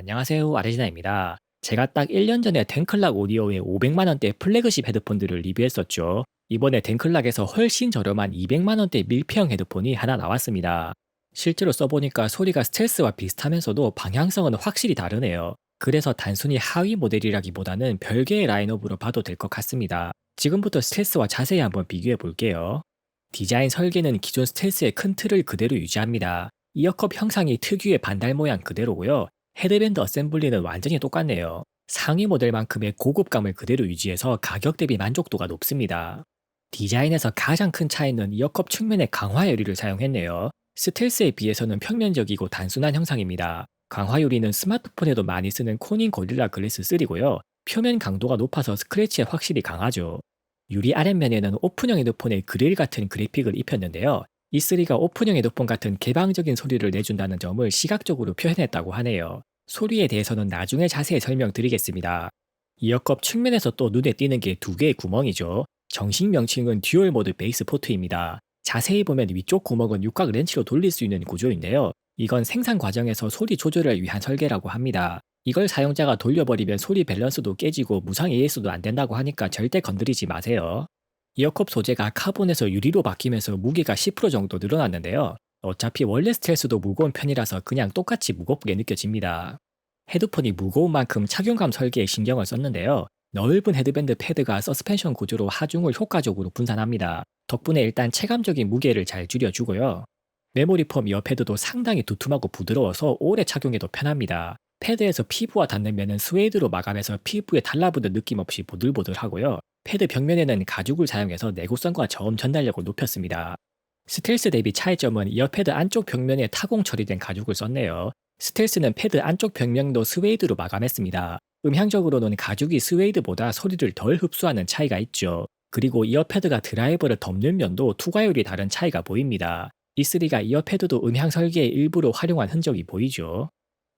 안녕하세요. 아르지나입니다. 제가 딱 1년 전에 덴클락 오디오의 500만 원대 플래그십 헤드폰들을 리뷰했었죠. 이번에 덴클락에서 훨씬 저렴한 200만 원대 밀폐형 헤드폰이 하나 나왔습니다. 실제로 써보니까 소리가 스텔스와 비슷하면서도 방향성은 확실히 다르네요. 그래서 단순히 하위 모델이라기보다는 별개의 라인업으로 봐도 될 것 같습니다. 지금부터 스텔스와 자세히 한번 비교해 볼게요. 디자인 설계는 기존 스텔스의 큰 틀을 그대로 유지합니다. 이어컵 형상이 특유의 반달 모양 그대로고요. 헤드밴드 어셈블리는 완전히 똑같네요. 상위 모델만큼의 고급감을 그대로 유지해서 가격 대비 만족도가 높습니다. 디자인에서 가장 큰 차이는 이어컵 측면의 강화 유리를 사용했네요. 스텔스에 비해서는 평면적이고 단순한 형상입니다. 강화 유리는 스마트폰에도 많이 쓰는 코닝 고릴라 글래스 3고요. 표면 강도가 높아서 스크래치에 확실히 강하죠. 유리 아랫면에는 오픈형 헤드폰의 그릴 같은 그래픽을 입혔는데요. 이 3가 오픈형 헤드폰 같은 개방적인 소리를 내준다는 점을 시각적으로 표현했다고 하네요. 소리에 대해서는 나중에 자세히 설명드리겠습니다. 이어컵 측면에서 또 눈에 띄는 게 두 개의 구멍이죠. 정식 명칭은 듀얼 모드 베이스 포트입니다. 자세히 보면 위쪽 구멍은 육각 렌치로 돌릴 수 있는 구조인데요. 이건 생산 과정에서 소리 조절을 위한 설계라고 합니다. 이걸 사용자가 돌려버리면 소리 밸런스도 깨지고 무상 AS도 안 된다고 하니까 절대 건드리지 마세요. 이어컵 소재가 카본에서 유리로 바뀌면서 무게가 10% 정도 늘어났는데요. 어차피 원래 스텔스도 무거운 편이라서 그냥 똑같이 무겁게 느껴집니다. 헤드폰이 무거운 만큼 착용감 설계에 신경을 썼는데요. 넓은 헤드밴드 패드가 서스펜션 구조로 하중을 효과적으로 분산합니다. 덕분에 일단 체감적인 무게를 잘 줄여주고요. 메모리 폼 이어패드도 상당히 두툼하고 부드러워서 오래 착용해도 편합니다. 패드에서 피부와 닿는 면은 스웨이드로 마감해서 피부에 달라붙는 느낌 없이 보들보들하고요. 패드 벽면에는 가죽을 사용해서 내구성과 저음 전달력을 높였습니다. 스텔스 대비 차이점은 이어패드 안쪽 벽면에 타공 처리된 가죽을 썼네요. 스텔스는 패드 안쪽 벽면도 스웨이드로 마감했습니다. 음향적으로는 가죽이 스웨이드보다 소리를 덜 흡수하는 차이가 있죠. 그리고 이어패드가 드라이버를 덮는 면도 투과율이 다른 차이가 보입니다. E3가 이어패드도 음향 설계의 일부로 활용한 흔적이 보이죠.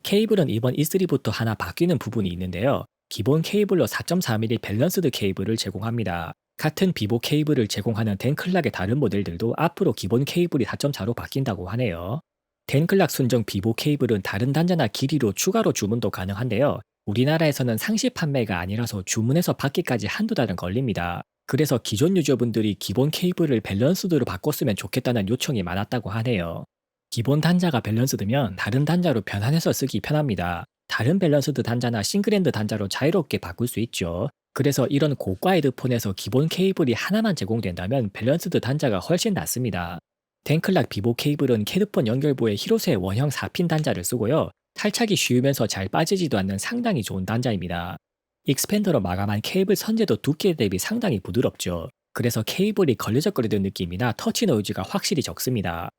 케이블은 이번 E3부터 하나 바뀌는 부분이 있는데요. 기본 케이블로 4.4mm 밸런스드 케이블을 제공합니다. 같은 비보 케이블을 제공하는 덴클락의 다른 모델들도 앞으로 기본 케이블이 4.4로 바뀐다고 하네요. 덴클락 순정 비보 케이블은 다른 단자나 길이로 추가로 주문도 가능한데요. 우리나라에서는 상시 판매가 아니라서 주문해서 받기까지 한두 달은 걸립니다. 그래서 기존 유저분들이 기본 케이블을 밸런스드로 바꿨으면 좋겠다는 요청이 많았다고 하네요. 기본 단자가 밸런스드면 다른 단자로 변환해서 쓰기 편합니다. 다른 밸런스드 단자나 싱글핸드 단자로 자유롭게 바꿀 수 있죠. 그래서 이런 고가 헤드폰에서 기본 케이블이 하나만 제공된다면 밸런스드 단자가 훨씬 낫습니다. 덴클락 비보 케이블은 헤드폰 연결부에 히로세 원형 4핀 단자를 쓰고요. 탈착이 쉬우면서 잘 빠지지도 않는 상당히 좋은 단자입니다. 익스펜더로 마감한 케이블 선재도 두께 대비 상당히 부드럽죠. 그래서 케이블이 걸리적거리는 느낌이나 터치 노이즈가 확실히 적습니다.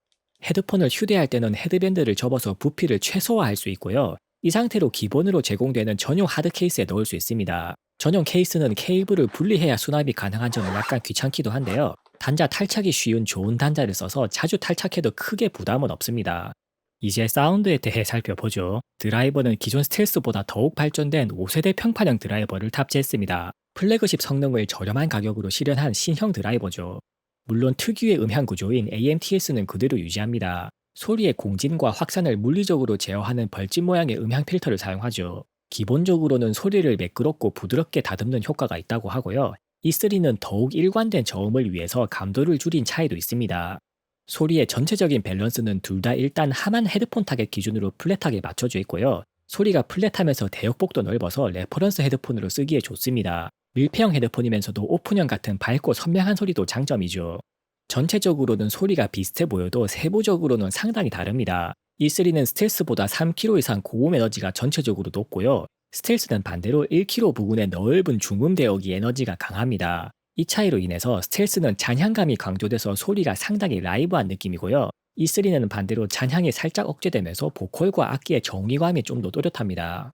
헤드폰을 휴대할 때는 헤드밴드를 접어서 부피를 최소화할 수 있고요. 이 상태로 기본으로 제공되는 전용 하드 케이스에 넣을 수 있습니다. 전용 케이스는 케이블을 분리해야 수납이 가능한 점은 약간 귀찮기도 한데요. 단자 탈착이 쉬운 좋은 단자를 써서 자주 탈착해도 크게 부담은 없습니다. 이제 사운드에 대해 살펴보죠. 드라이버는 기존 스텔스보다 더욱 발전된 5세대 평판형 드라이버를 탑재했습니다. 플래그십 성능을 저렴한 가격으로 실현한 신형 드라이버죠. 물론 특유의 음향 구조인 AMTS는 그대로 유지합니다. 소리의 공진과 확산을 물리적으로 제어하는 벌집 모양의 음향 필터를 사용하죠. 기본적으로는 소리를 매끄럽고 부드럽게 다듬는 효과가 있다고 하고요. E3는 더욱 일관된 저음을 위해서 감도를 줄인 차이도 있습니다. 소리의 전체적인 밸런스는 둘 다 일단 하만 헤드폰 타겟 기준으로 플랫하게 맞춰져 있고요. 소리가 플랫하면서 대역폭도 넓어서 레퍼런스 헤드폰으로 쓰기에 좋습니다. 밀폐형 헤드폰이면서도 오픈형 같은 밝고 선명한 소리도 장점이죠. 전체적으로는 소리가 비슷해 보여도 세부적으로는 상당히 다릅니다. E3는 스텔스보다 3kg 이상 고음 에너지가 전체적으로 높고요. 스텔스는 반대로 1kg 부근의 넓은 중음 대역이 에너지가 강합니다. 이 차이로 인해서 스텔스는 잔향감이 강조돼서 소리가 상당히 라이브한 느낌이고요. E3는 반대로 잔향이 살짝 억제되면서 보컬과 악기의 정리감이 좀 더 또렷합니다.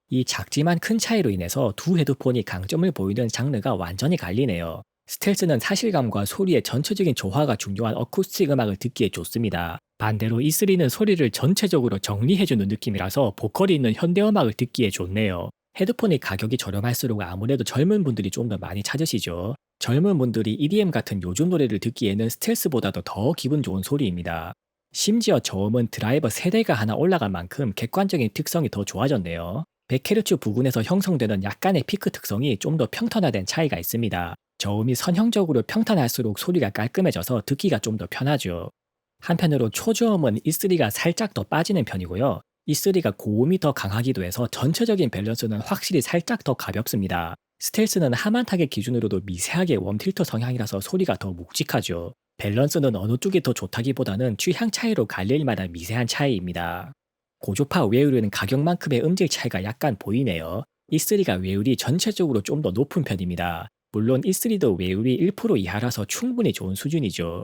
이 작지만 큰 차이로 인해서 두 헤드폰이 강점을 보이는 장르가 완전히 갈리네요. 스텔스는 사실감과 소리의 전체적인 조화가 중요한 어쿠스틱 음악을 듣기에 좋습니다. 반대로 E3는 소리를 전체적으로 정리해주는 느낌이라서 보컬이 있는 현대음악을 듣기에 좋네요. 헤드폰이 가격이 저렴할수록 아무래도 젊은 분들이 좀 더 많이 찾으시죠. 젊은 분들이 EDM 같은 요즘 노래를 듣기에는 스텔스보다도 더 기분 좋은 소리입니다. 심지어 저음은 드라이버 세대가 하나 올라간 만큼 객관적인 특성이 더 좋아졌네요. 100Hz 부근에서 형성되는 약간의 피크 특성이 좀 더 평탄화된 차이가 있습니다. 저음이 선형적으로 평탄할수록 소리가 깔끔해져서 듣기가 좀 더 편하죠. 한편으로 초저음은 E3가 살짝 더 빠지는 편이고요. E3가 고음이 더 강하기도 해서 전체적인 밸런스는 확실히 살짝 더 가볍습니다. 스텔스는 하만 타겟 기준으로도 미세하게 웜틸터 성향이라서 소리가 더 묵직하죠. 밸런스는 어느 쪽이 더 좋다기보다는 취향 차이로 갈릴 만한 미세한 차이입니다. 고조파 외율은 가격만큼의 음질 차이가 약간 보이네요. E3가 외율이 전체적으로 좀 더 높은 편입니다. 물론 E3도 외율이 1% 이하라서 충분히 좋은 수준이죠.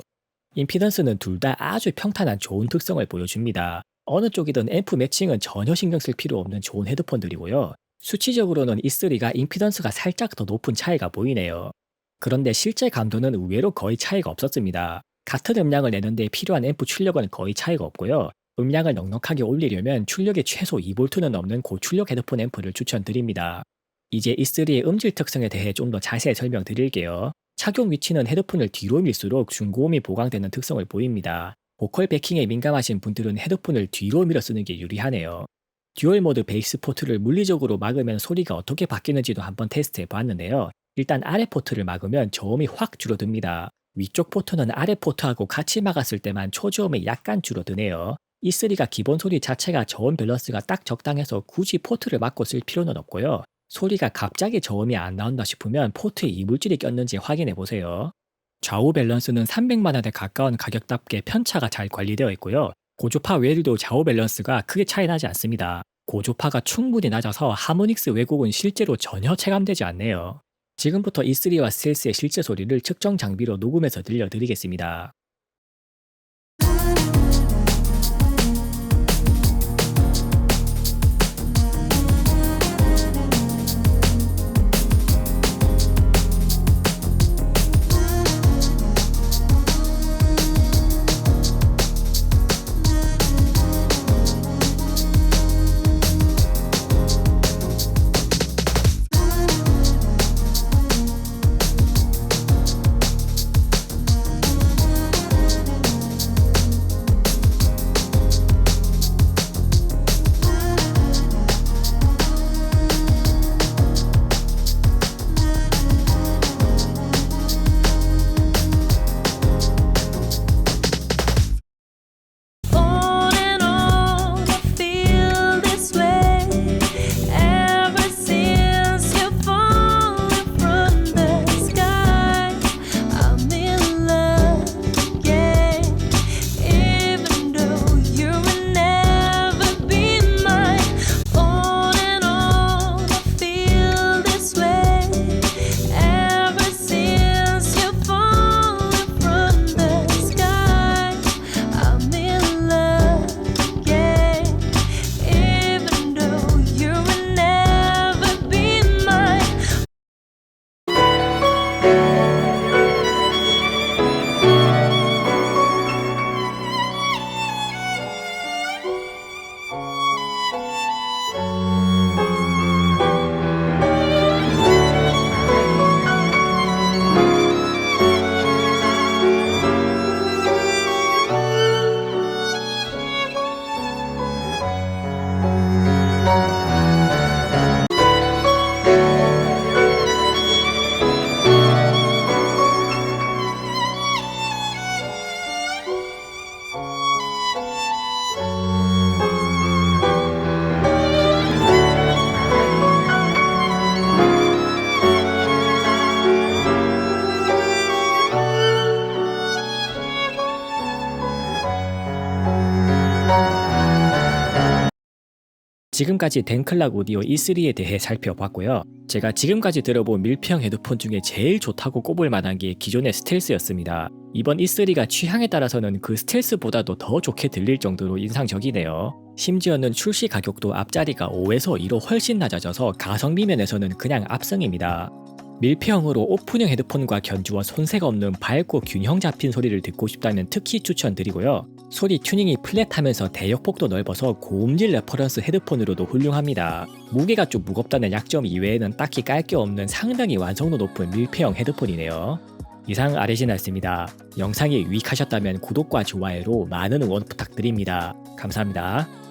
임피던스는 둘 다 아주 평탄한 좋은 특성을 보여줍니다. 어느 쪽이든 앰프 매칭은 전혀 신경 쓸 필요 없는 좋은 헤드폰들이고요. 수치적으로는 E3가 임피던스가 살짝 더 높은 차이가 보이네요. 그런데 실제 감도는 의외로 거의 차이가 없었습니다. 같은 음량을 내는데 필요한 앰프 출력은 거의 차이가 없고요. 음량을 넉넉하게 올리려면 출력이 최소 2V는 넘는 고출력 헤드폰 앰프를 추천드립니다. 이제 E3의 음질 특성에 대해 좀 더 자세히 설명드릴게요. 착용 위치는 헤드폰을 뒤로 밀수록 중고음이 보강되는 특성을 보입니다. 보컬 베킹에 민감하신 분들은 헤드폰을 뒤로 밀어 쓰는 게 유리하네요. 듀얼 모드 베이스 포트를 물리적으로 막으면 소리가 어떻게 바뀌는지도 한번 테스트해 보았는데요. 일단 아래 포트를 막으면 저음이 확 줄어듭니다. 위쪽 포트는 아래 포트하고 같이 막았을 때만 초저음이 약간 줄어드네요. E3가 기본 소리 자체가 저음 밸런스가 딱 적당해서 굳이 포트를 막고 쓸 필요는 없고요. 소리가 갑자기 저음이 안 나온다 싶으면 포트에 이물질이 꼈는지 확인해 보세요. 좌우 밸런스는 300만 원에 가까운 가격답게 편차가 잘 관리되어 있고요. 고조파 외율도 좌우 밸런스가 크게 차이 나지 않습니다. 고조파가 충분히 낮아서 하모닉스 왜곡은 실제로 전혀 체감되지 않네요. 지금부터 E3와 스텔스의 실제 소리를 측정 장비로 녹음해서 들려드리겠습니다. On and on, I feel this way ever since you fallen from the sky. I'm in love again, even though you will never be mine. On and on, I feel this way ever since you fallen from the sky. I'm in love again, even though you will never be mine. 지금까지 댄클락 오디오 E3에 대해 살펴봤고요. 제가 지금까지 들어본 밀폐형 헤드폰 중에 제일 좋다고 꼽을 만한 게 기존의 스텔스였습니다. 이번 E3가 취향에 따라서는 그 스텔스보다도 더 좋게 들릴 정도로 인상적이네요. 심지어는 출시 가격도 앞자리가 5에서 2로 훨씬 낮아져서 가성비 면에서는 그냥 압승입니다. 밀폐형으로 오픈형 헤드폰과 견주어 손색 없는 밝고 균형 잡힌 소리를 듣고 싶다면 특히 추천드리고요. 소리 튜닝이 플랫하면서 대역폭도 넓어서 고음질 레퍼런스 헤드폰으로도 훌륭합니다. 무게가 좀 무겁다는 약점 이외에는 딱히 깔 게 없는 상당히 완성도 높은 밀폐형 헤드폰이네요. 이상 아레지나였습니다. 영상이 유익하셨다면 구독과 좋아요로 많은 응원 부탁드립니다. 감사합니다.